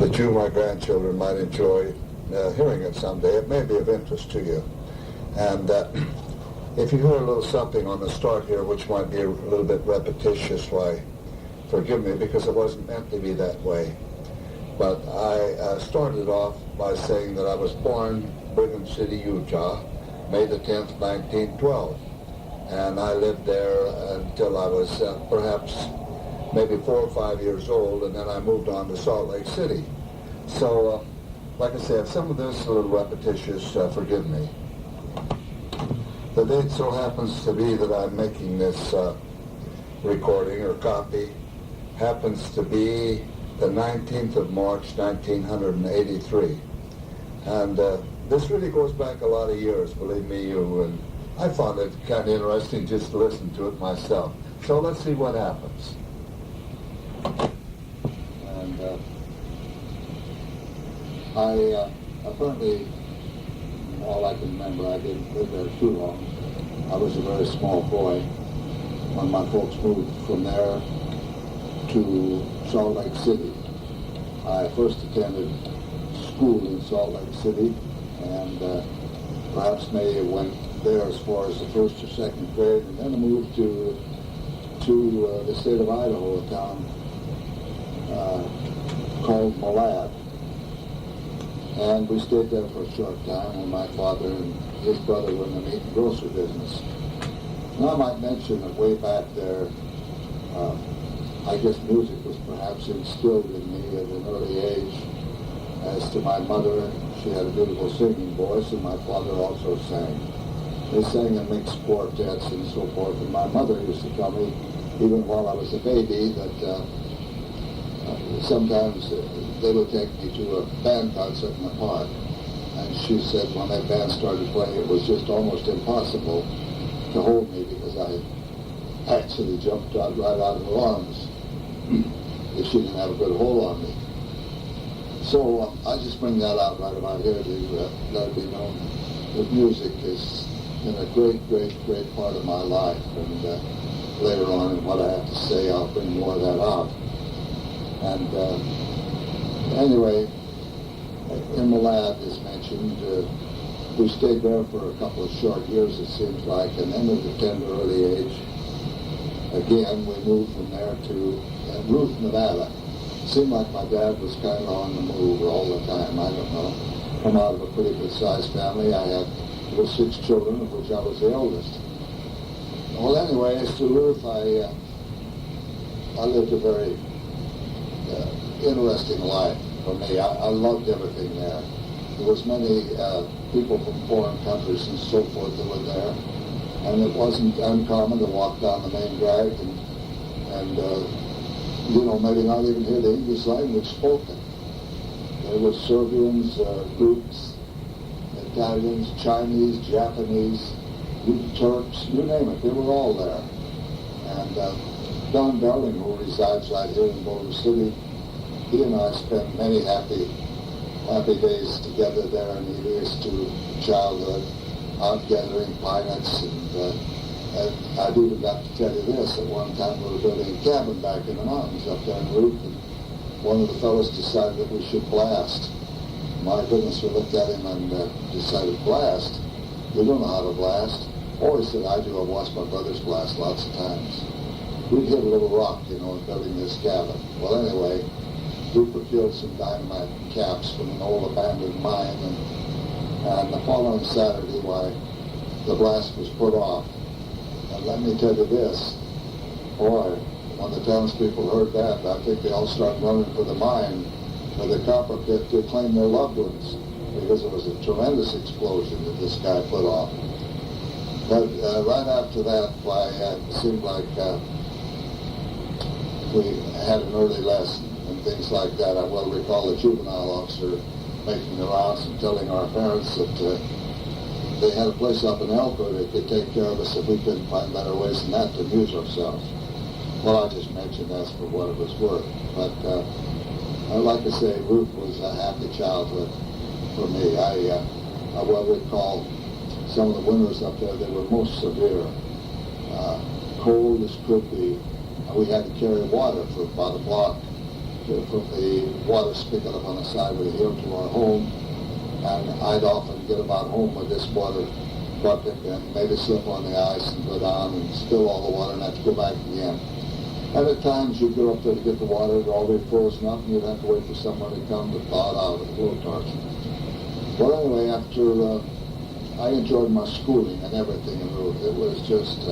that you, my grandchildren, might enjoy hearing it someday. It may be of interest to you. And if you hear a little something on the start here which might be a little bit repetitious, why, forgive me, because it wasn't meant to be that way. But I started off by saying that I was born Brigham City, Utah, May the 10th, 1912. And I lived there until I was perhaps maybe 4 or 5 years old, and then I moved on to Salt Lake City. So, like I said, some of this is a little repetitious, forgive me. The date so happens to be that I'm making this recording or copy, happens to be the 19th of March, 1983. And this really goes back a lot of years, believe me, you. And I found it kind of interesting just to listen to it myself. So let's see what happens. And I apparently, all I can remember, I didn't live there too long. I was a very small boy when my folks moved from there to Salt Lake City. I first attended school in Salt Lake City, and perhaps maybe went there as far as the first or second grade, and then I moved to the state of Idaho, a town called Malad. And we stayed there for a short time when my father and his brother were in the meat and grocery business. And I might mention that way back there, I guess music was perhaps instilled in me at an early age. As to my mother, she had a beautiful singing voice, and my father also sang. They sang in mixed quartets and so forth, and my mother used to tell me, even while I was a baby, that sometimes they would take me to a band concert in the park. And she said when that band started playing, it was just almost impossible to hold me because I actually jumped right out of her arms if she didn't have a good hold on me. So I just bring that out right about here to let it be known that music has been a great, great, great part of my life. And later on in what I have to say, I'll bring more of that out. And anyway, in Malad, as mentioned, we stayed there for a couple of short years, it seems like, and then at a tender early age, again, we moved from there to Ruth, Nevada. It seemed like my dad was kind of on the move all the time, I don't know. Come out of a pretty good-sized family. I had 6 children, of which I was the eldest. Well, anyway, as to Ruth, I lived a very interesting life for me. I loved everything there. There was many people from foreign countries and so forth that were there, and it wasn't uncommon to walk down the main drag and maybe not even hear the English language spoken. There were Serbians, Greeks, Italians, Chinese, Japanese, Turks, you name it, they were all there. And Don Darling, who resides right here in Boulder City, he and I spent many happy days together there in the years to childhood, out gathering pine nuts, and I even got to tell you this, at one time we were building a cabin back in the mountains up there in Ruth, and one of the fellows decided that we should blast. My goodness, we looked at him and decided, blast? You don't know how to blast. Oh, he said, I do. I've watched my brothers blast lots of times. We'd hit a little rock, in building this cabin. Well, anyway, we procured some dynamite caps from an old abandoned mine, and the following Saturday, the blast was put off. And let me tell you this, boy, when the townspeople heard that, I think they all started running for the mine or the copper pit to claim their loved ones, because it was a tremendous explosion that this guy put off. But right after that, it seemed like we had an early lesson and things like that. I well recall the juvenile officer making the rounds and telling our parents that they had a place up in Elko that could take care of us if we couldn't find better ways than that to amuse ourselves. Well, I just mentioned that for what it was worth. But like I say, Ruth was a happy childhood for me. I well recall some of the winters up there, they were most severe. Cold as could be. We had to carry water for about a block from the water spigot up on the side of the hill to our home, and I'd often get about home with this water bucket and maybe slip on the ice and go down and spill all the water and have to go back again. And at times you'd go up there to get the water, it'd all be frozen up, and you'd have to wait for someone to come to thaw it out with a blowtorch. Well, anyway, after I enjoyed my schooling and everything in Ruth, it was just,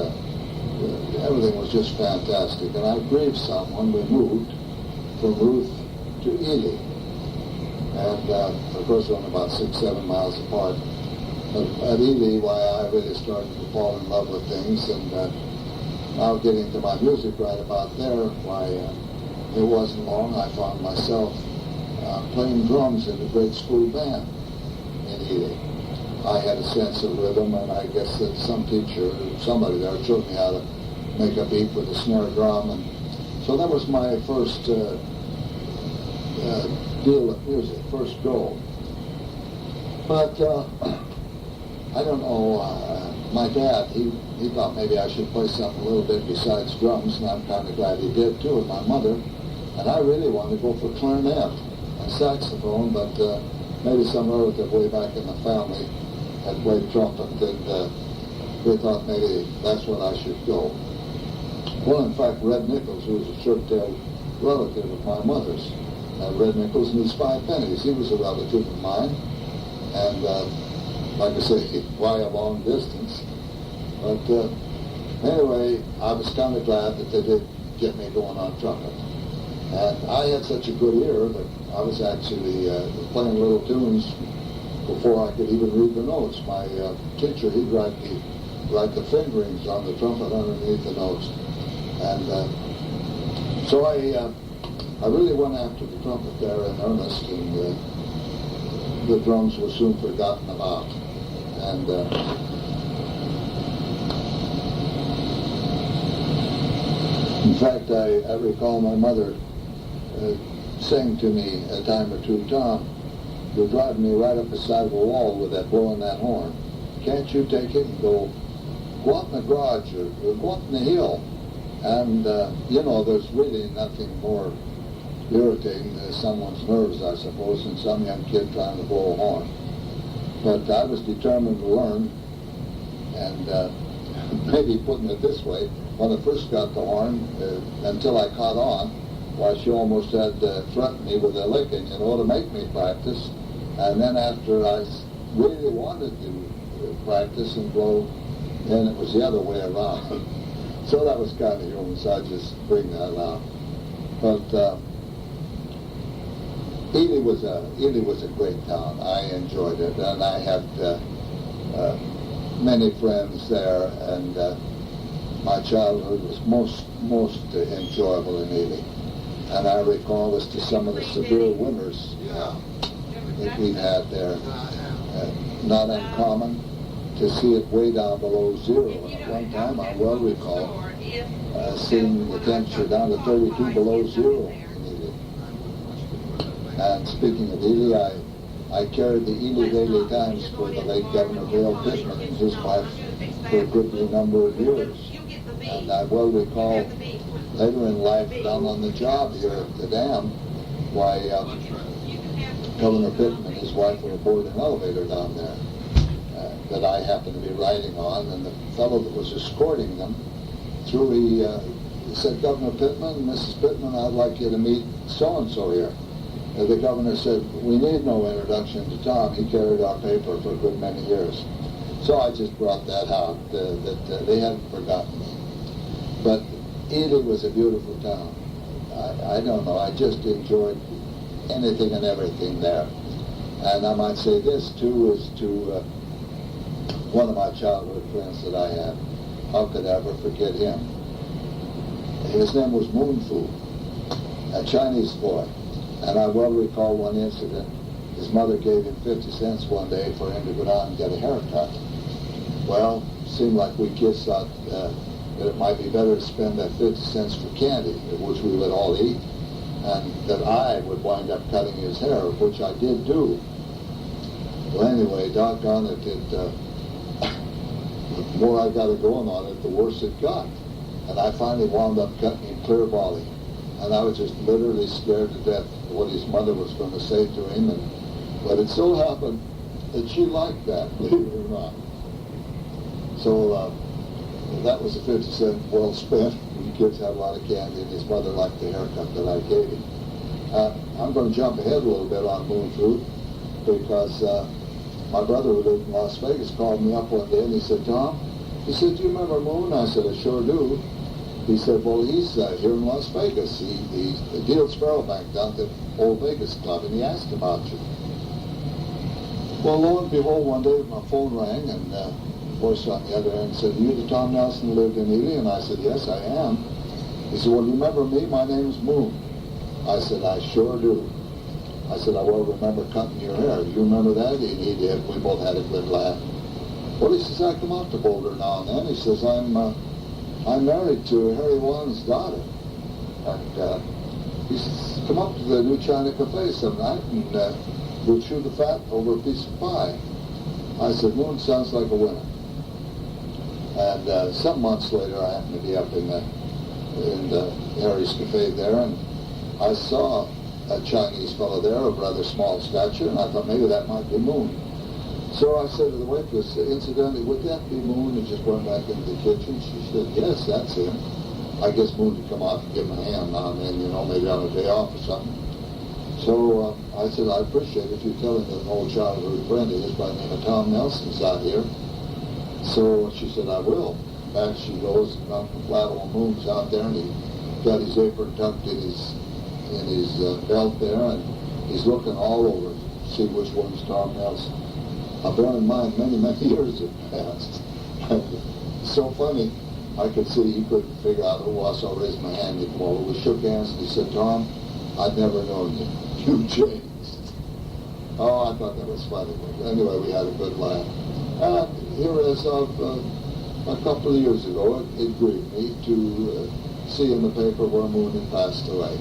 everything was just fantastic. And I grieved some when we moved from Ruth to Ely. And of course, we're only about 6-7 miles apart. But at Ely, why I really started to fall in love with things, and now getting to my music right about there, why it wasn't long I found myself playing drums in a great school band in Ely. I had a sense of rhythm, and I guess that some teacher, somebody there, showed me how to make a beat with a snare drum, and so that was my first deal with music, first go. But I don't know, my dad, he thought maybe I should play something a little bit besides drums, and I'm kind of glad he did too, and my mother, and I really wanted to go for clarinet and saxophone, but maybe some relative way back in the family had played trumpet, and we thought maybe that's what I should go. Well, in fact, Red Nichols, who was a short-tailed relative of my mother's, Red Nichols and his 5 pennies, he was a relative of mine, and like I say, why a long distance? But anyway, I was kind of glad that they did get me going on trumpet. And I had such a good ear that I was actually playing little tunes before I could even read the notes. My teacher, he'd write the fingerings on the trumpet underneath the notes. And so I really went after the trumpet there in earnest, and the drums were soon forgotten about. And in fact, I recall my mother saying to me a time or two, "Tom, you're driving me right up the side of a wall with that blowing that horn. Can't you take it and go out in the garage or go up in the hill?" And, there's really nothing more irritating than someone's nerves, I suppose, than some young kid trying to blow a horn. But I was determined to learn, and maybe putting it this way, when I first got the horn, until I caught on, why, she almost had threatened me with a licking, to make me practice. And then after I really wanted to practice and blow, then it was the other way around. So that was kind of humorous, so I just bring that out. But Ely was a great town. I enjoyed it, and I had many friends there, and my childhood was most enjoyable in Ely. And I recall as to some of the severe winters that we had there. Not uncommon to see it way down below zero. And at one time, I well recall seeing the temperature down to 32 below zero in Ely. And speaking of Ely, I carried the Ely Daily Times for the late Governor Dale Pittman and his wife for a good number of years. And I well recall later in life, down on the job here at the dam, why Governor Pittman and his wife were aboard an elevator down there that I happened to be riding on, and the fellow that was escorting them through, he said, "Governor Pittman, Mrs. Pittman, I'd like you to meet so-and-so here." The governor said, "We need no introduction to Tom. He carried our paper for a good many years." So I just brought that out, that they hadn't forgotten me. But Ely was a beautiful town. I don't know, I just enjoyed anything and everything there. And I might say this too, is to one of my childhood friends that I had. How could I ever forget him? His name was Moon Fu, a Chinese boy. And I well recall one incident. His mother gave him 50 cents one day for him to go down and get a haircut. Well, it seemed like we kids thought that it might be better to spend that 50 cents for candy, which we would all eat, and that I would wind up cutting his hair, which I did do. Well, anyway, doggone it, the more I got it going on it, the worse it got. And I finally wound up cutting him clear volley. And I was just literally scared to death what his mother was going to say to him. But it so happened that she liked that, believe it or not. So that was a 50 cent well spent. The kids had a lot of candy, and his mother liked the haircut that I gave him. I'm going to jump ahead a little bit on Moon Fruit because my brother who lived in Las Vegas called me up one day and he said, Tom, he said, do you remember Moon? I said, I sure do. He said, well, he's here in Las Vegas. He deals Sparrow Bank down at the Old Vegas Club, and he asked about you. Well, lo and behold, one day my phone rang, and a voice on the other end said, you the Tom Nelson who lived in Ely? And I said, yes, I am. He said, well, you remember me? My name's Moon. I said, I sure do. I said, I well remember cutting your hair. You remember that? And he did. We both had a good laugh. Well, he says, I come out to Boulder now and then. He says, I'm married to Harry Wan's daughter. And he says, come up to the New China Cafe some night and we'll chew the fat over a piece of pie. I said, Moon sounds like a winner. And some months later, I happened to be up in Harry's Cafe there, and I saw a Chinese fellow there of rather small stature, and I thought maybe that might be Moon. So I said to the waitress, incidentally, would that be Moon? And just went back into the kitchen. She said, yes, that's him. I guess Moon would come out and give him a hand now and then, maybe on a day off or something. So I said, I appreciate it if you tell him that an old childhood friend of his by the name of Tom Nelson's out here. So she said, I will. Back she goes, and Uncle Flat Old Moon's out there, and he got his apron tucked in his belt there, and he's looking all over to see which one's Tom Nelson. Bear in mind, many, many years have passed. So funny, I could see he couldn't figure out who was, so I raised my hand and we shook hands, and he said, Tom, I'd never known you. You changed. Oh, I thought that was funny. But anyway, we had a good laugh. And here as of a couple of years ago, it grieved me to see in the paper where Moon had passed away.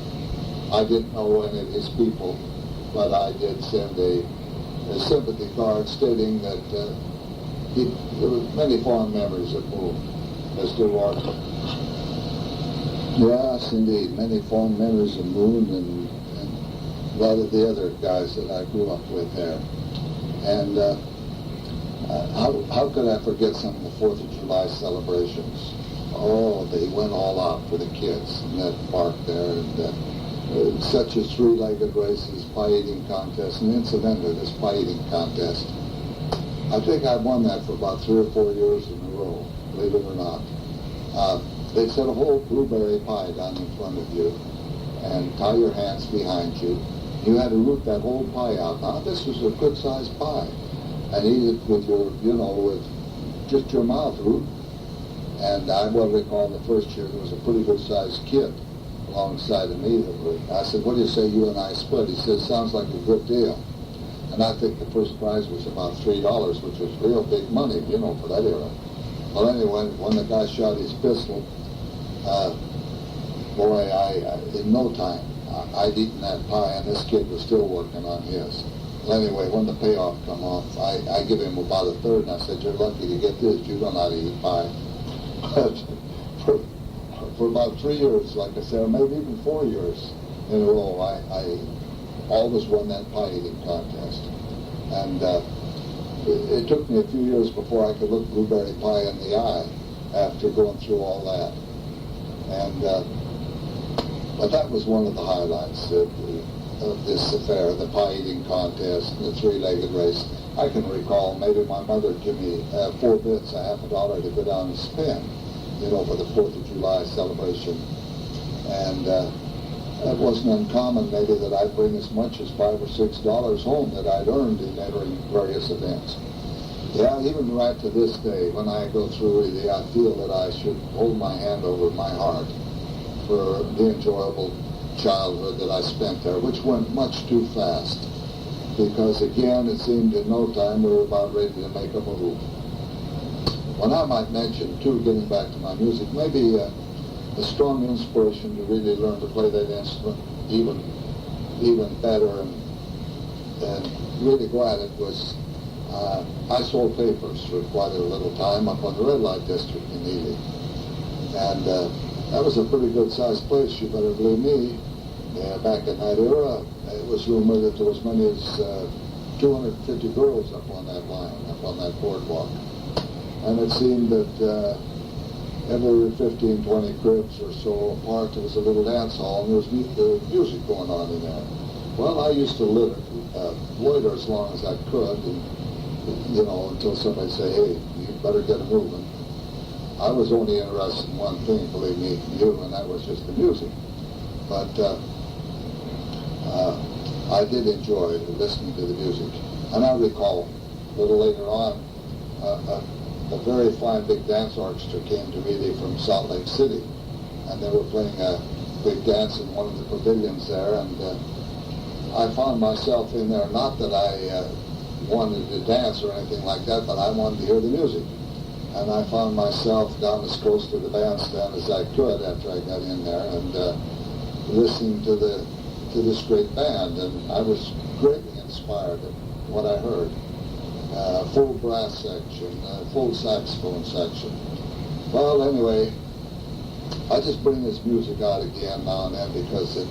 I didn't know any of his people, but I did send a sympathy card stating that there were many fond memories of Moon, Mr. Wharton. Yes, indeed, many fond memories of Moon and a lot of the other guys that I grew up with there. And how could I forget some of the 4th of July celebrations? Oh, they went all out for the kids in that park there, and such as 3-legged races, pie-eating contests, and incidentally, this pie-eating contest, I think I won that for about 3 or 4 years in a row, believe it or not. They set a whole blueberry pie down in front of you and tie your hands behind you. You had to root that whole pie out. Now, this was a good-sized pie, and eat it with your, with just your mouth root. And I well recall the first year there was a pretty good-sized kid alongside of me. I said, what do you say you and I split? He said, sounds like a good deal. And I think the first prize was about $3, which was real big money, for that era. Well, anyway, when the guy shot his pistol, boy, in no time, I'd eaten that pie, and this kid was still working on his. Well, anyway, when the payoff come off, I give him about a third, and I said, you're lucky to get this. You don't know how to eat pie. But for about 3 years, like I said, or maybe even 4 years in a row, I always won that pie eating contest. And it took me a few years before I could look blueberry pie in the eye after going through all that. And but that was one of the highlights of this affair, the pie eating contest, the 3-legged race. I can recall maybe my mother gave me 4 bits, a half a dollar to go down and spend, for the 4th of July celebration. And it wasn't uncommon maybe that I'd bring as much as $5 or $6 home that I'd earned in entering various events. Yeah, even right to this day, when I go through Ely, I feel that I should hold my hand over my heart for the enjoyable childhood that I spent there, which went much too fast. Because again, it seemed in no time we were about ready to make a move. Well, I might mention, too, getting back to my music, maybe a strong inspiration to really learn to play that instrument even better and really go at it was I sold papers for quite a little time up on the red light district in Ely. And that was a pretty good-sized place, you better believe me. Back in that era, it was rumored that there was as many as 250 girls up on that line, up on that boardwalk. And it seemed that every 15, 20 cribs or so apart, there was a little dance hall, and there was music going on in there. Well, I used to loiter as long as I could, and, until somebody say, hey, you better get it moving. I was only interested in one thing, believe me, and that was just the music. But I did enjoy listening to the music. And I recall a little later on, a very fine big dance orchestra came to me from Salt Lake City, and they were playing a big dance in one of the pavilions there, and I found myself in there, not that I wanted to dance or anything like that, but I wanted to hear the music. And I found myself down as close to the bandstand as I could after I got in there, and listening to this great band, and I was greatly inspired at what I heard. Full brass section, full saxophone section. Well, anyway, I just bring this music out again now and then because it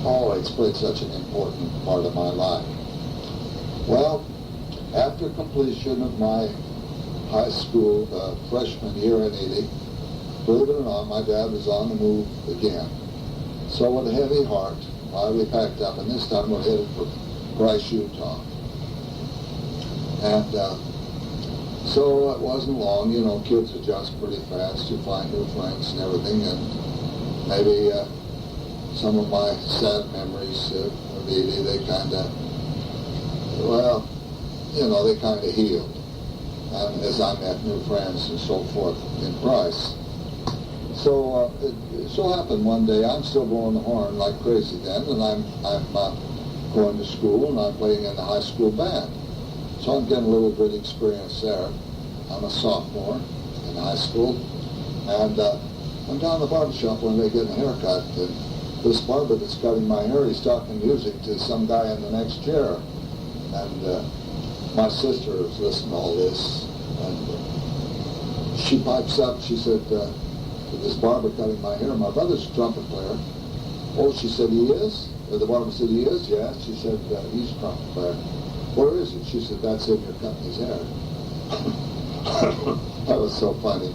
always played such an important part of my life. Well, after completion of my high school freshman year in Ely, believe it or not, my dad was on the move again. So with a heavy heart, we packed up, and this time we're headed for Bryce, Utah. And so it wasn't long, kids adjust pretty fast to find new friends and everything, and maybe some of my sad memories of Ely, they kind of, they kind of healed. And as I met new friends and so forth in Bryce. So it so happened one day, I'm still blowing the horn like crazy then, and I'm going to school, and I'm playing in the high school band. So I'm getting a little bit of experience there. I'm a sophomore in high school, and I'm down the barber shop one day getting a haircut, and this barber that's cutting my hair, he's talking music to some guy in the next chair. And my sister was listening to all this, and she pipes up, she said, to this barber cutting my hair, my brother's a trumpet player. Oh, she said, he is? The barber said, he is? Yeah. She said, he's a trumpet player. Where is he? She said, that's him, you're cutting his hair. That was so funny.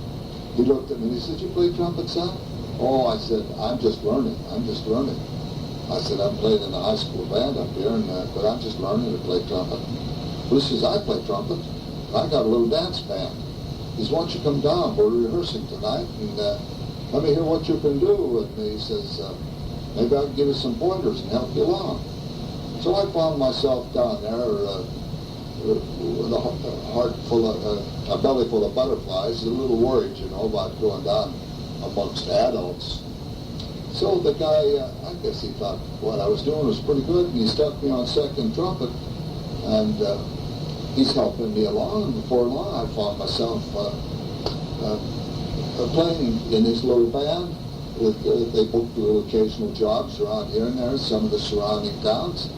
He looked at me and he said, you play trumpet, son? Oh, I said, I'm just learning. I said, I'm playing in the high school band up here, but I'm just learning to play trumpet. Well, he says, I play trumpet. I got a little dance band. He says, why don't you come down? We're rehearsing tonight, and let me hear what you can do. And he says, maybe I can give you some pointers and help you along. So I found myself down there with a belly full of butterflies, a little worried, about going down amongst adults. So the guy, I guess he thought what I was doing was pretty good, and he stuck me on second trumpet, and he's helping me along, and before long I found myself playing in his little band. They booked little occasional jobs around here and there, some of the surrounding towns.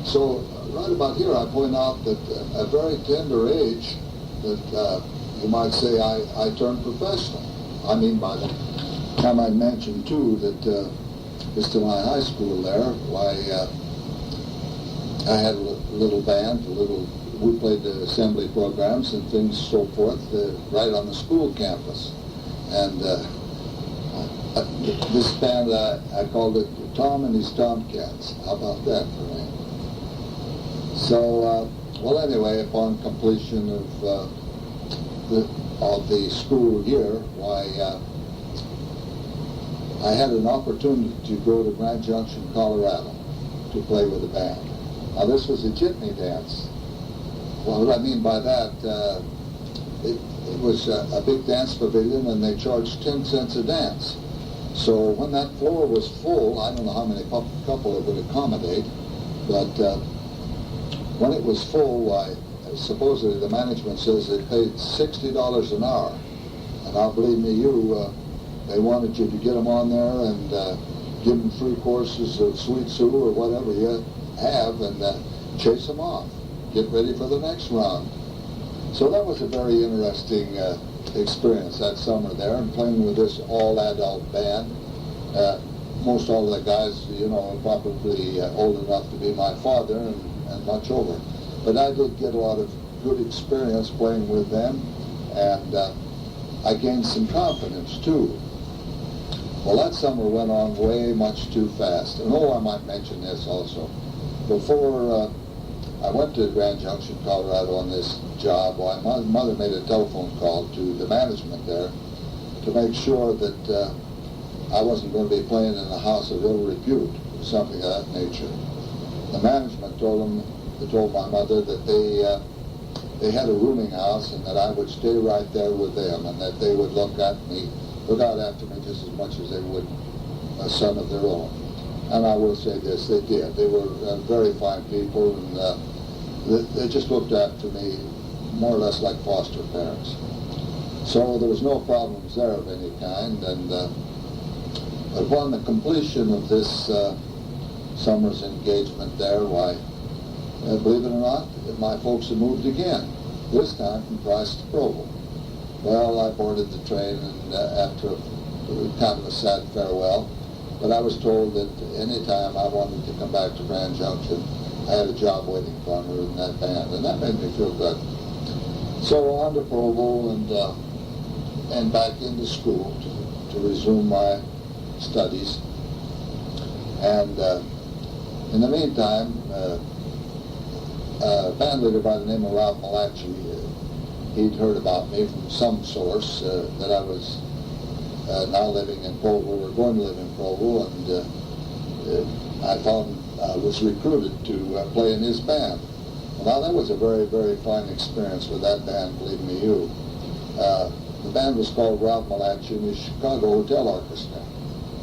So right about here I point out that at a very tender age that you might say I turned professional. I mean, by the time I mentioned too that just to my high school there, I had a little band, we played the assembly programs and things so forth right on the school campus. And this band, I called it Tom and his Tomcats. How about that for me? So, well, anyway, upon completion of the school year, I had an opportunity to go to Grand Junction, Colorado, to play with a band. Now, this was a jitney dance. Well, what I mean by that, it was a big dance pavilion, and they charged 10 cents a dance. So when that floor was full, I don't know how many couple it would accommodate, but when it was full, supposedly the management says they paid $60 an hour. And now, believe me, they wanted you to get them on there and give them 3 courses of sweet stew or whatever you have, and chase them off. Get ready for the next round. So that was a very interesting experience that summer there and playing with this all-adult band. Most all of the guys, you know, are probably old enough to be my father and much older. But I did get a lot of good experience playing with them, and I gained some confidence too. Well, that summer went on way much too fast. And I might mention this also. Before I went to Grand Junction, Colorado on this job, my mother made a telephone call to the management there to make sure that I wasn't going to be playing in a house of ill repute or something of that nature. The management told my mother that they had a rooming house and that I would stay right there with them and that they would look out after me just as much as they would a son of their own. And I will say this, they did. They were very fine people, and they just looked after me more or less like foster parents. So there was no problems there of any kind, and upon the completion of this summer's engagement there, why, believe it or not, my folks had moved again, this time from Price to Provo. Well, I boarded the train, and after kind of a sad farewell, but I was told that any time I wanted to come back to Grand Junction, I had a job waiting for me in that band, and that made me feel good. So on to Provo and back into school to resume my studies. And in the meantime, a band leader by the name of Ralph Malachi, he'd heard about me from some source that I was now living in Provo, or going to live in Provo, and I found I was recruited to play in his band. Well, that was a very, very fine experience with that band, believe me you. The band was called Ralph Malachi and his Chicago Hotel Orchestra.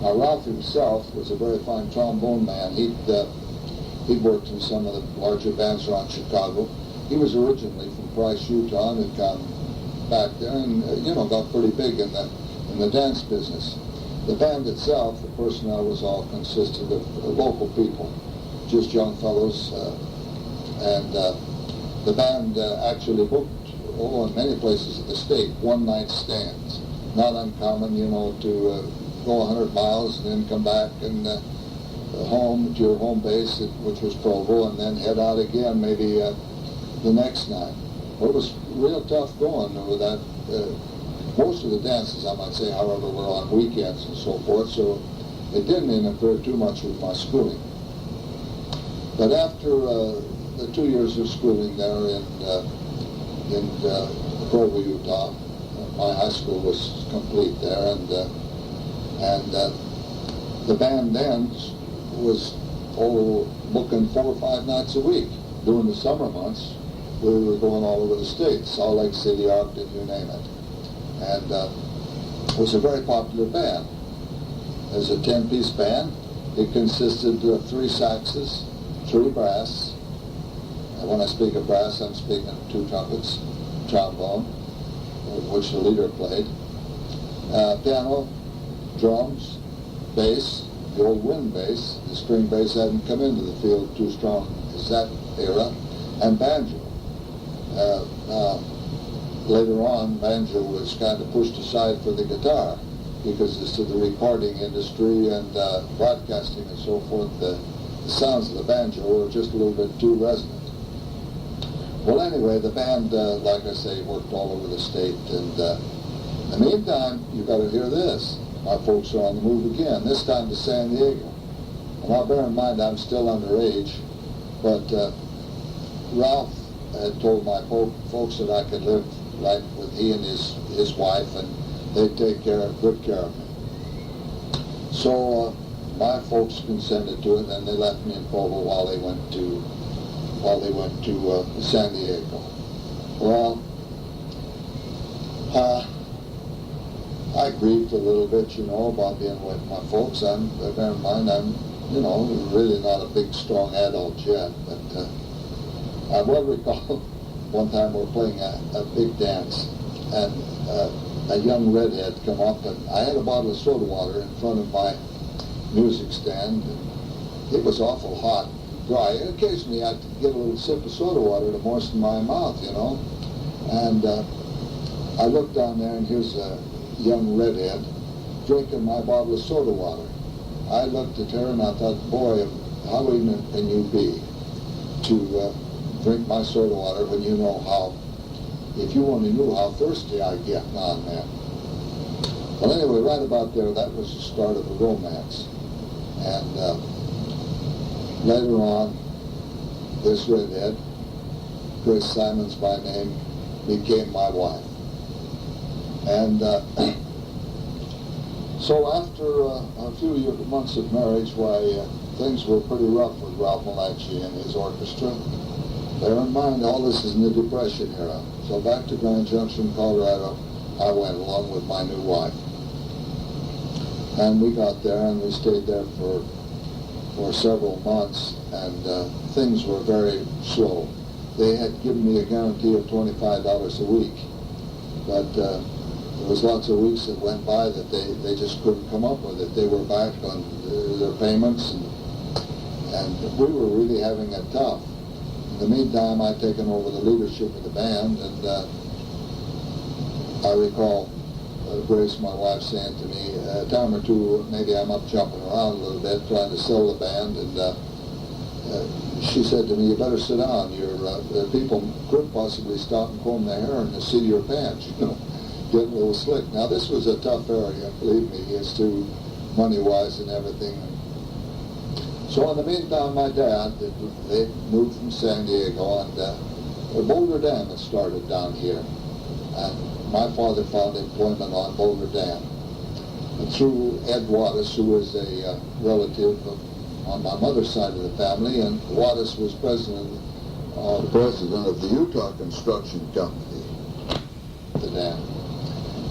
Now, Ralph himself was a very fine trombone man. He'd worked in some of the larger bands around Chicago. He was originally from Price, Utah, and had come back there and, got pretty big in the dance business. The band itself, the personnel was all consisted of local people, just young fellows, and the band actually booked, in many places of the state, one-night stands. Not uncommon, to go 100 miles and then come back and home to your home base, which was Provo, and then head out again maybe the next night. Well, it was real tough going with that. Most of the dances, I might say, however, were on weekends and so forth, so it didn't interfere too much with my schooling. But after the 2 years of schooling there in Provo, Utah, my high school was complete there, and the band then was booking 4 or 5 nights a week. During the summer months, we were going all over the state, Salt Lake City, Ogden, you name it. And it was a very popular band. As a 10-piece band, it consisted of 3 saxes, 3 brass. And when I speak of brass, I'm speaking of 2 trumpets, trombone, which the leader played, piano, drums, bass, the old wind bass. The string bass hadn't come into the field too strong as that era, and banjo. Later on, banjo was kind of pushed aside for the guitar because as to the recording industry and broadcasting and so forth, the sounds of the banjo were just a little bit too resonant. Well, anyway, the band, like I say, worked all over the state, and in the meantime, you got to hear this. My folks are on the move again, this time to San Diego. And now bear in mind, I'm still underage, but Ralph had told my folks that I could live right with he and his wife, and they'd take good care of me. So my folks consented to it, and they left me in Provo while they went to San Diego. Well, I grieved a little bit, about being with my folks. Bear in mind, I'm, really not a big, strong adult yet, but I will recall one time we were playing a big dance, and a young redhead come up, and I had a bottle of soda water in front of my music stand, and it was awful hot and dry. And occasionally I'd get a little sip of soda water to moisten my mouth, and I looked down there, and here's a young redhead drinking my bottle of soda water. I looked at her and I thought, boy, how ignorant can you be to drink my soda water when you know how, if you only knew how thirsty I get on there. Well, anyway, right about there, that was the start of the romance. And later on, this redhead, Grace Simons by name, became my wife. And so after a few months of marriage, why things were pretty rough with Ralph Malachi and his orchestra. Bear in mind, all this is in the Depression era. So back to Grand Junction, Colorado, I went along with my new wife. And we got there, and we stayed there for several months, and things were very slow. They had given me a guarantee of $25 a week, but there was lots of weeks that went by that they just couldn't come up with it. They were back on their payments, and we were really having it tough. In the meantime, I'd taken over the leadership of the band, and I recall Grace, my wife, saying to me a time or two, maybe I'm up jumping around a little bit trying to sell the band, and she said to me, you better sit down. The people could possibly stop and comb their hair in the seat of your pants, you know, get a little slick. Now, this was a tough area, believe me, as to money-wise and everything. So in the meantime, my dad, they moved from San Diego, and Boulder Dam had started down here. And my father found employment on Boulder Dam. And through Ed Wattis, who was a relative on my mother's side of the family, and Wattis was president of the Utah Construction Company, the dam.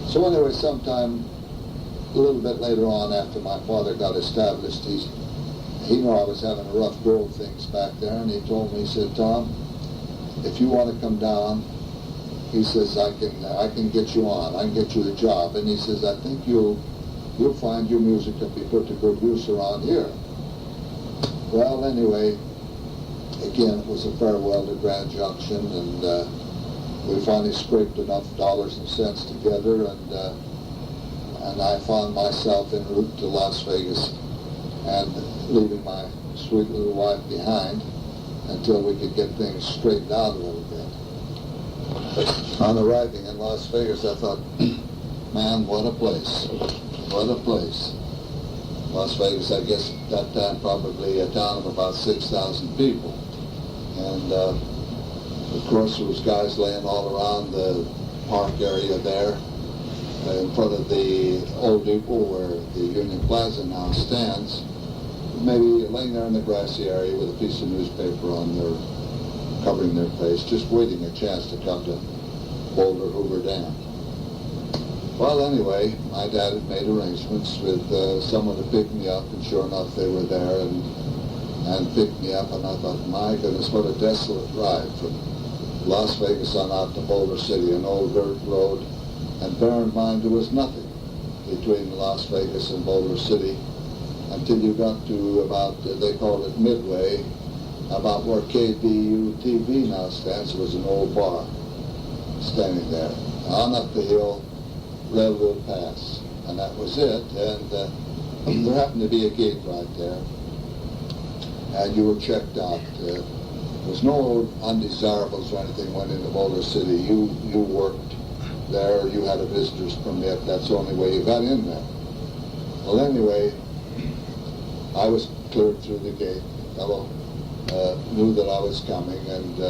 So anyway, sometime a little bit later on, after my father got established, he knew I was having a rough go of things back there, and he told me, he said, Tom, if you want to come down, he says, I can get you on, I can get you the job. And he says, I think you'll find your music can be put to good use around here. Well, anyway, again, it was a farewell to Grand Junction, and we finally scraped enough dollars and cents together, and I found myself en route to Las Vegas, and leaving my sweet little wife behind until we could get things straightened out a little bit. On arriving in Las Vegas, I thought, man, what a place. What a place. Las Vegas, I guess at that time probably a town of about 6,000 people. And of course there was guys laying all around the park area there in front of the old depot where the Union Plaza now stands, maybe laying there in the grassy area with a piece of newspaper on their, covering their face, just waiting a chance to come to Boulder Hoover Dam. Well, anyway, my dad had made arrangements with someone to pick me up, and sure enough, they were there and picked me up, and I thought, my goodness, what a desolate ride from Las Vegas on out to Boulder City, an old dirt road. And bear in mind, there was nothing between Las Vegas and Boulder City until you got to about, they called it Midway, about where KDU-TV now stands. There was an old bar standing there. On up the hill, Railroad Pass, and that was it. And there happened to be a gate right there, and you were checked out. There was no undesirables or anything went into Boulder City. You worked there, you had a visitor's permit. That's the only way you got in there. Well, anyway, I was cleared through the gate. The fellow knew that I was coming, and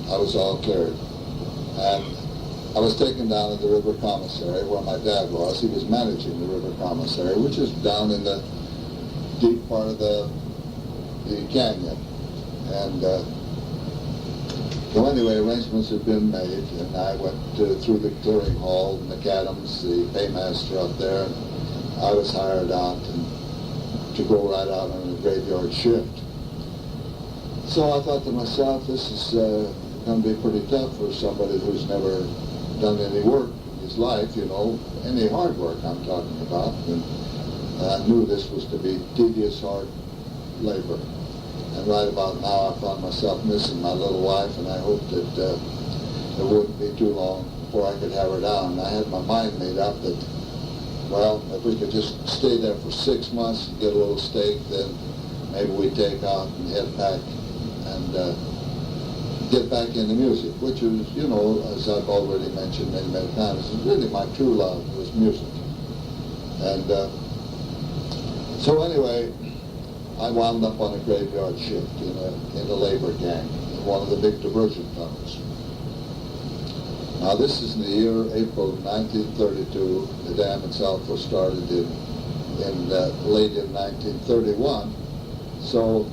I was all cleared. And I was taken down to the river commissary where my dad was. He was managing the river commissary, which is down in the deep part of the canyon. And so anyway, arrangements had been made, and I went through the clearing hall, McAdams, the paymaster up there, and I was hired out to go right out on a graveyard shift. So I thought to myself, this is going to be pretty tough for somebody who's never done any work in his life, you know, any hard work I'm talking about. And I knew this was to be tedious, hard labor. And right about now I found myself missing my little wife, and I hoped that it wouldn't be too long before I could have her down. And I had my mind made up that, well, if we could just stay there for 6 months and get a little steak, then maybe we take out and head back and get back into music, which is, as I've already mentioned many, many times, is really my true love was music. And so anyway, I wound up on a graveyard shift in a labor gang in one of the big diversion tunnels. Now this is in the year April 1932. The dam itself was started late in 1931. So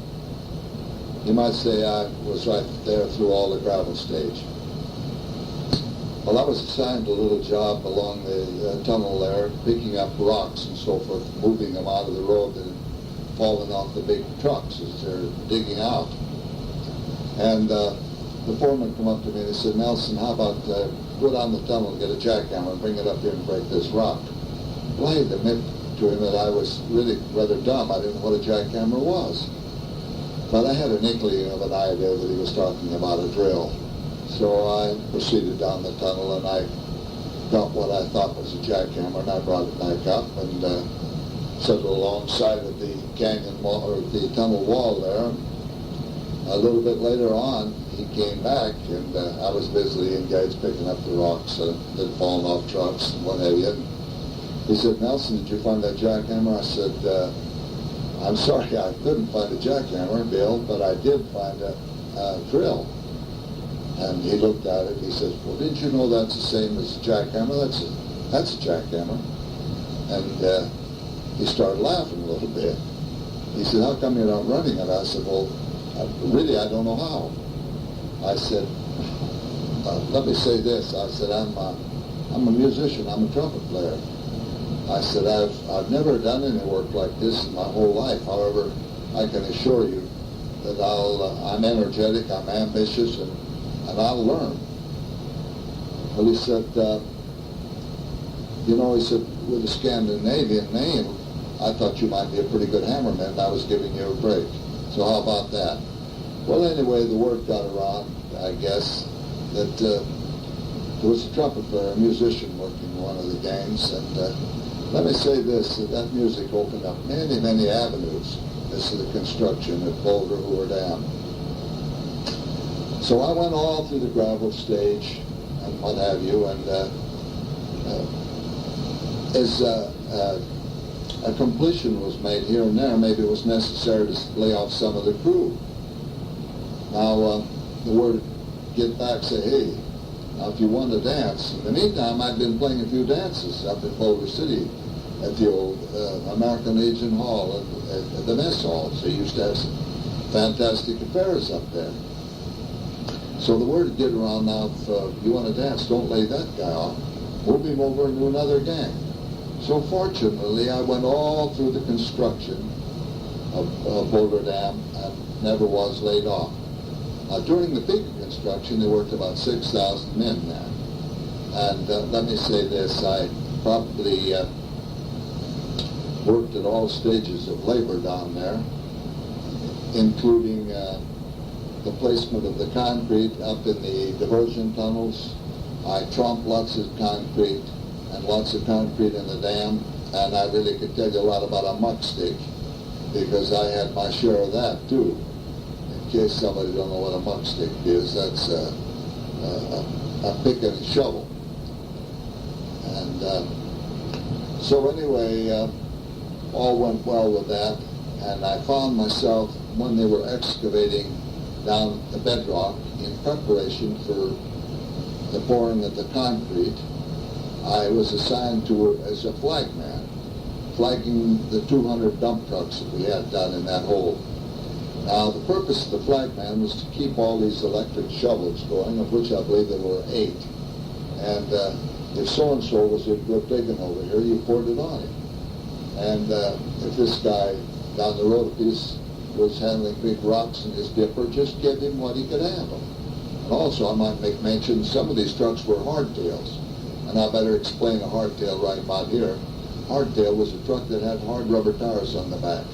you might say I was right there through all the gravel stage. Well, I was assigned a little job along the tunnel there, picking up rocks and so forth, moving them out of the road that had fallen off the big trucks as they're digging out. And the foreman come up to me and he said, "Nelson, how about go down the tunnel and get a jackhammer and bring it up here and break this rock?" Well, I had to admit to him that I was really rather dumb. I didn't know what a jackhammer was. But I had an inkling of an idea that he was talking about a drill. So I proceeded down the tunnel and I got what I thought was a jackhammer and I brought it back up and set it alongside of the canyon wall, or the tunnel wall there. A little bit later on, he came back and I was busily engaged picking up the rocks that had fallen off trucks and what have you. He said, "Nelson, did you find that jackhammer?" I said, "I'm sorry, I couldn't find a jackhammer, Bill, but I did find a drill." And he looked at it, he says, "Well, didn't you know that's the same as a jackhammer? That's a jackhammer." And he started laughing a little bit. He said, "How come you're not running it?" I said, "Well, really, I don't know how." I said, "Let me say this." I said, I'm a musician, I'm a trumpet player. I said, I've never done any work like this in my whole life. However, I can assure you that I'm energetic, I'm ambitious, and I'll learn." Well, he said, he said, "with a Scandinavian name, I thought you might be a pretty good hammerman, and I was giving you a break. So how about that?" Well, anyway, the word got around, I guess, that there was a trumpet player, a musician working in one of the gangs, and let me say this, that music opened up many, many avenues as to the construction at Boulder Hoover Dam. So I went all through the gravel stage and what have you, and as a completion was made here and there, maybe it was necessary to lay off some of the crew. Now, the word get back, say, "Hey, now if you want to dance." In the meantime, I'd been playing a few dances up in Boulder City at the old American Legion Hall and at the mess halls. They used to have some fantastic affairs up there. So the word would get around, now, if you want to dance, don't lay that guy off. Move him over into another gang. So fortunately, I went all through the construction of Boulder Dam and never was laid off. Now, during the big construction, there worked about 6,000 men there. And let me say this, I probably worked at all stages of labor down there, including the placement of the concrete up in the diversion tunnels. I trumped lots of concrete and lots of concrete in the dam, and I really could tell you a lot about a muck stick because I had my share of that too. In case somebody don't know what a muck stick is, that's a pick and a shovel. And so anyway, all went well with that, and I found myself, when they were excavating down the bedrock in preparation for the pouring of the concrete, I was assigned to as a flagman, flagging the 200 dump trucks that we had down in that hole. Now, the purpose of the flagman was to keep all these electric shovels going, of which I believe there were 8. And if so-and-so was a good digging over here, you poured it on him. And if this guy down the road a piece was handling big rocks in his dipper, just give him what he could handle. And also, I might make mention, some of these trucks were hardtails. And I better explain a hardtail right about here. Hardtail was a truck that had hard rubber tires on the back.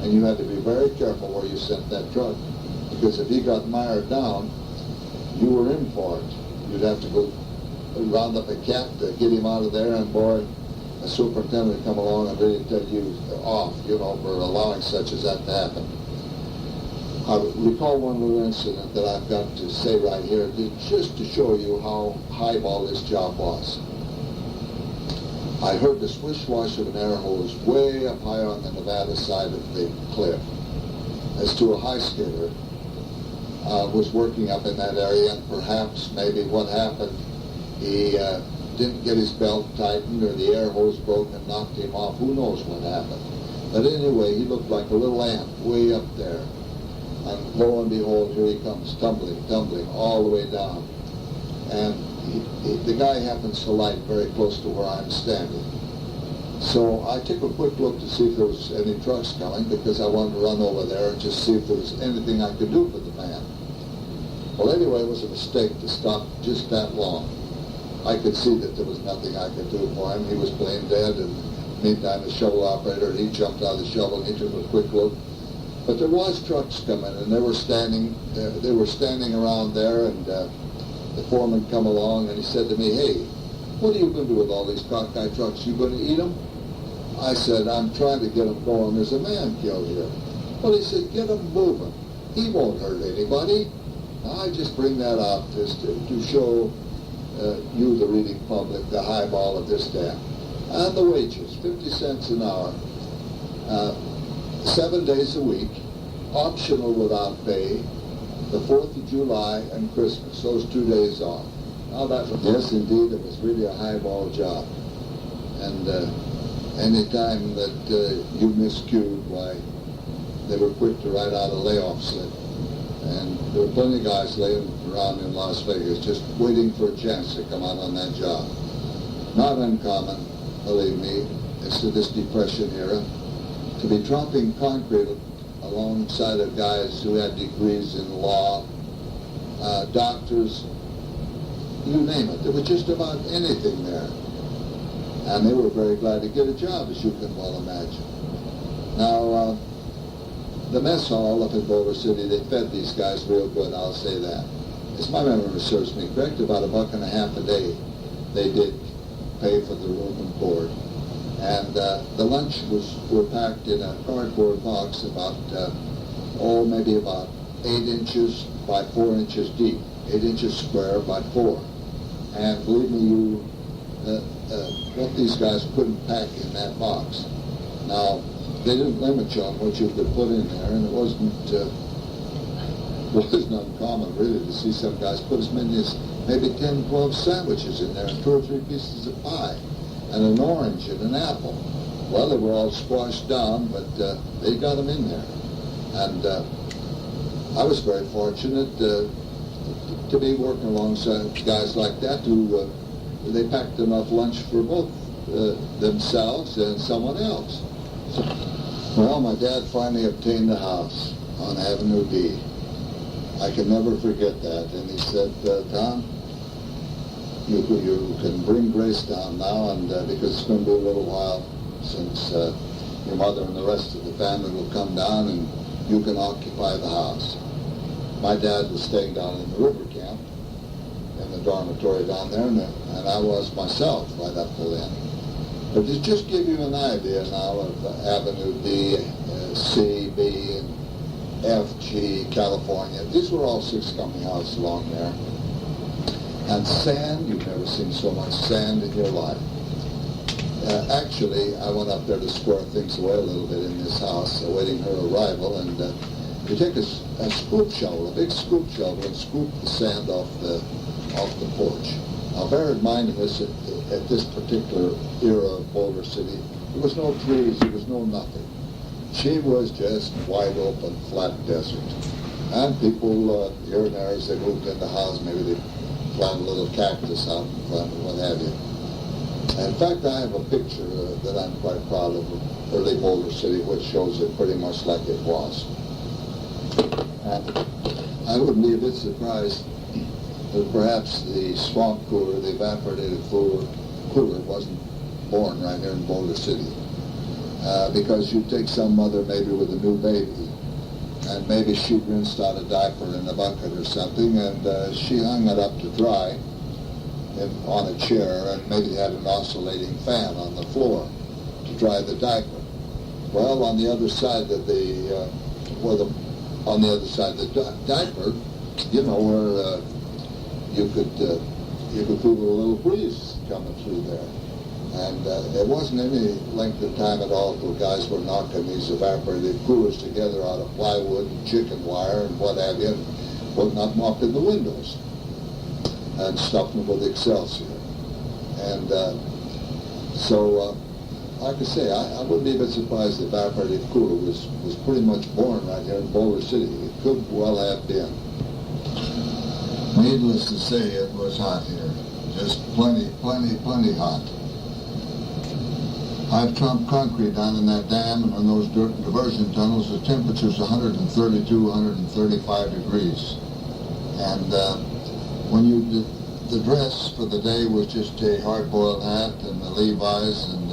And you had to be very careful where you sent that truck, because if he got mired down, you were in for it. You'd have to go round up a cat to get him out of there, and boy, the superintendent come along and really tell you off, for allowing such as that to happen. I recall one little incident that I've got to say right here, just to show you how highball this job was. I heard the swish-wash of an air hose way up high on the Nevada side of the cliff, as to a high skater was working up in that area, and perhaps maybe what happened, he didn't get his belt tightened, or the air hose broke and knocked him off. Who knows what happened? But anyway, he looked like a little ant way up there. And lo and behold, here he comes, tumbling all the way down. And the guy happens to light very close to where I'm standing. So I took a quick look to see if there was any trucks coming, because I wanted to run over there and just see if there was anything I could do for the man. Well, anyway, it was a mistake to stop just that long. I could see that there was nothing I could do for him. He was plain dead, and meantime the shovel operator, he jumped out of the shovel and he took a quick look. But there was trucks coming, and they were standing around there, and the foreman come along, and he said to me, "Hey, what are you going to do with all these cockeye trucks? You going to eat them?" I said, "I'm trying to get them going. There's a man killed here." Well, he said, "Get them moving. He won't hurt anybody." Now, I just bring that out just to show you, the reading public, the highball of this dam. And the wages, 50 cents an hour, 7 days a week, optional without pay, the 4th of July and Christmas, those 2 days off. Now that was, yes, indeed, it was really a highball job. And any time that you miscued, why, they were quick to write out a layoff slip. And there were plenty of guys laying around in Las Vegas just waiting for a chance to come out on that job. Not uncommon, believe me, it's to this Depression era, to be dropping concrete alongside of guys who had degrees in law, doctors, you name it. There was just about anything there. And they were very glad to get a job, as you can well imagine. Now, the mess hall up in Boulder City, they fed these guys real good, I'll say that. As my memory serves me correct, about $1.50 a day they did pay for the room and board. And the lunch were packed in a cardboard box about, maybe about 8 inches by 4 inches deep, 8 inches square by 4. And believe me, what these guys couldn't pack in that box. Now, they didn't limit you on what you could put in there, and it wasn't uncommon, really, to see some guys put as many as maybe 10, 12 sandwiches in there, and 2 or 3 pieces of pie, and an orange and an apple. Well, they were all squashed down, but they got them in there. And I was very fortunate to be working alongside guys like that who they packed enough lunch for both themselves and someone else. Well, my dad finally obtained a house on Avenue D. I can never forget that. And he said, "Tom, you can bring Grace down now, and because it's going to be a little while since your mother and the rest of the family will come down, and you can occupy the house." My dad was staying down in the river camp, in the dormitory down there, and I was myself right up to then. But to just give you an idea now of Avenue D, C, B, and F, G, California. These were all 6-company houses along there. And sand, you've never seen so much sand in your life. Actually, I went up there to square things away a little bit in this house, awaiting her arrival, and you take a scoop shovel, a big scoop shovel, and scoop the sand off the porch. Now, bear in mind this, at this particular era of Boulder City, there was no trees, there was no nothing. She was just wide open, flat desert. And people here and there, as they moved in the house, maybe they planted a little cactus out in front, or what have you. In fact, I have a picture that I'm quite proud of early Boulder City, which shows it pretty much like it was. And I wouldn't be a bit surprised that perhaps the swamp cooler, the evaporated cooler wasn't born right here in Boulder City. Because you take some mother maybe with a new baby, and maybe she rinsed out a diaper in a bucket or something, and she hung it up to dry on a chair, and maybe had an oscillating fan on the floor to dry the diaper. Well, on the other side of the, on the other side of the diaper, you know, where you could feel a little breeze coming through there. And it wasn't any length of time at all till guys were knocking these evaporative coolers together out of plywood and chicken wire and what have you, and putting them up in the windows and stuffing them with Excelsior. And so, like I say, I wouldn't be a bit surprised the evaporative cooler was pretty much born right here in Boulder City. It could well have been. Needless to say, it was hot here. Just plenty hot. I've trumped concrete down in that dam, and in those diversion tunnels, the temperature's 132, 135 degrees. And when you the dress for the day was just a hard-boiled hat and the Levi's and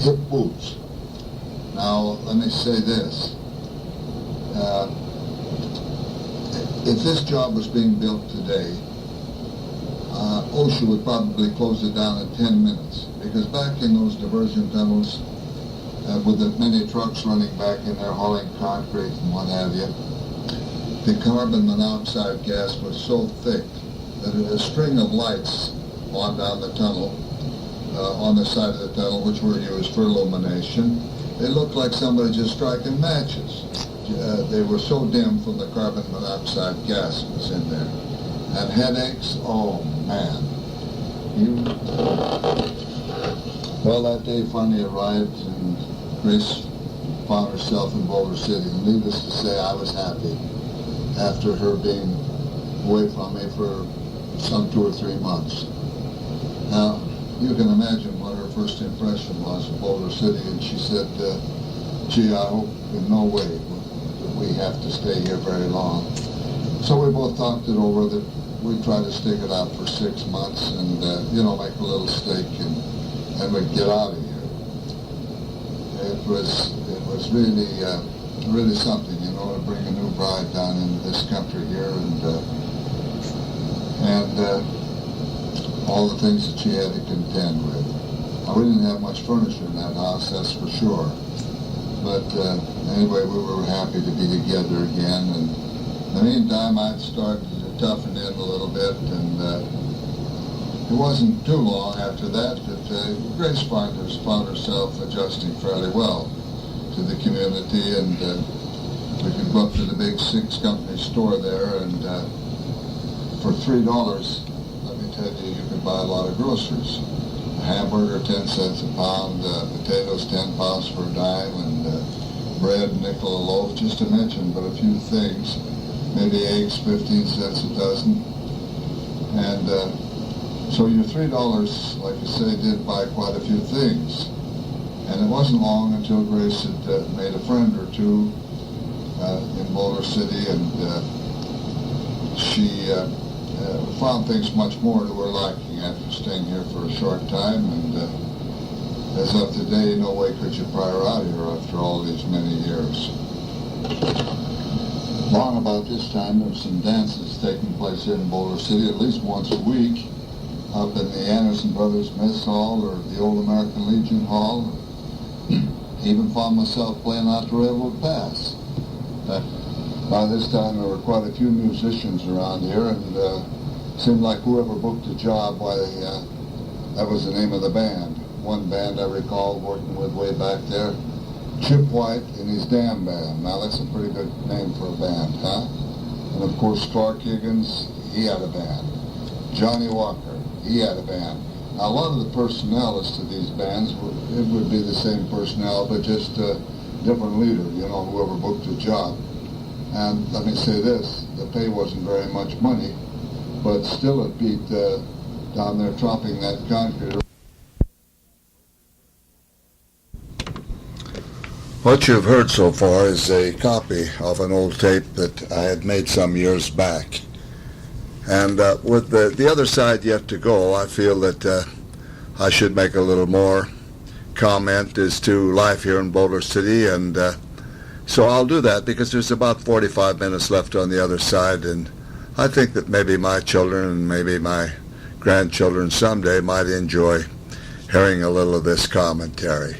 hip boots. Now, let me say this. If this job was being built today, OSHA would probably close it down in 10 minutes, because back in those diversion tunnels, with the many trucks running back in there hauling concrete and what have you, the carbon monoxide gas was so thick that a string of lights on down the tunnel, on the side of the tunnel, which were used for illumination, they looked like somebody just striking matches. They were so dim from the carbon monoxide gas was in there. And headaches, oh man. Well, that day finally arrived, and Grace found herself in Boulder City. And needless to say, I was happy after her being away from me for some 2 or 3 months. Now, you can imagine what her first impression was of Boulder City, and she said, gee, I hope in no way that we have to stay here very long. So we both talked it over that we'd try to stick it out for 6 months and, make a little stake and we'd get out of here. It was really something, to bring a new bride down into this country here and all the things that she had to contend with. Now, we didn't have much furniture in that house, that's for sure. But anyway, we were happy to be together again. And in the meantime, I'd started to toughen in a little bit, and it wasn't too long after that Grace found herself adjusting fairly well to the community, and we could go up to the big 6-company store there, and for $3, let me tell you, you could buy a lot of groceries. A hamburger, 10 cents a pound, potatoes, 10 pounds for a dime, and bread, nickel a loaf, just to mention but a few things. Maybe eggs, 15 cents a dozen. And so your $3, like you say, did buy quite a few things. And it wasn't long until Grace had made a friend or two in Boulder City, and she found things much more to her liking after staying here for a short time. And as of today, no way could you pry her out of here after all these many years. Long about this time, there were some dances taking place here in Boulder City at least once a week, up in the Anderson Brothers Mess Hall or the Old American Legion Hall. Even found myself playing out the Railroad Pass. By this time, there were quite a few musicians around here, and seemed like whoever booked a job, that was the name of the band. One band I recall working with way back there, Chip White and his Damn Band. Now that's a pretty good name for a band, huh? And of course Clark Higgins, he had a band. Johnny Walker, he had a band. Now a lot of the personnel as to these bands, it would be the same personnel, but just a different leader, whoever booked the job. And let me say this, the pay wasn't very much money, but still it beat down there chopping that concrete. What you've heard so far is a copy of an old tape that I had made some years back. And with the other side yet to go, I feel that I should make a little more comment as to life here in Boulder City, and so I'll do that because there's about 45 minutes left on the other side, and I think that maybe my children and maybe my grandchildren someday might enjoy hearing a little of this commentary.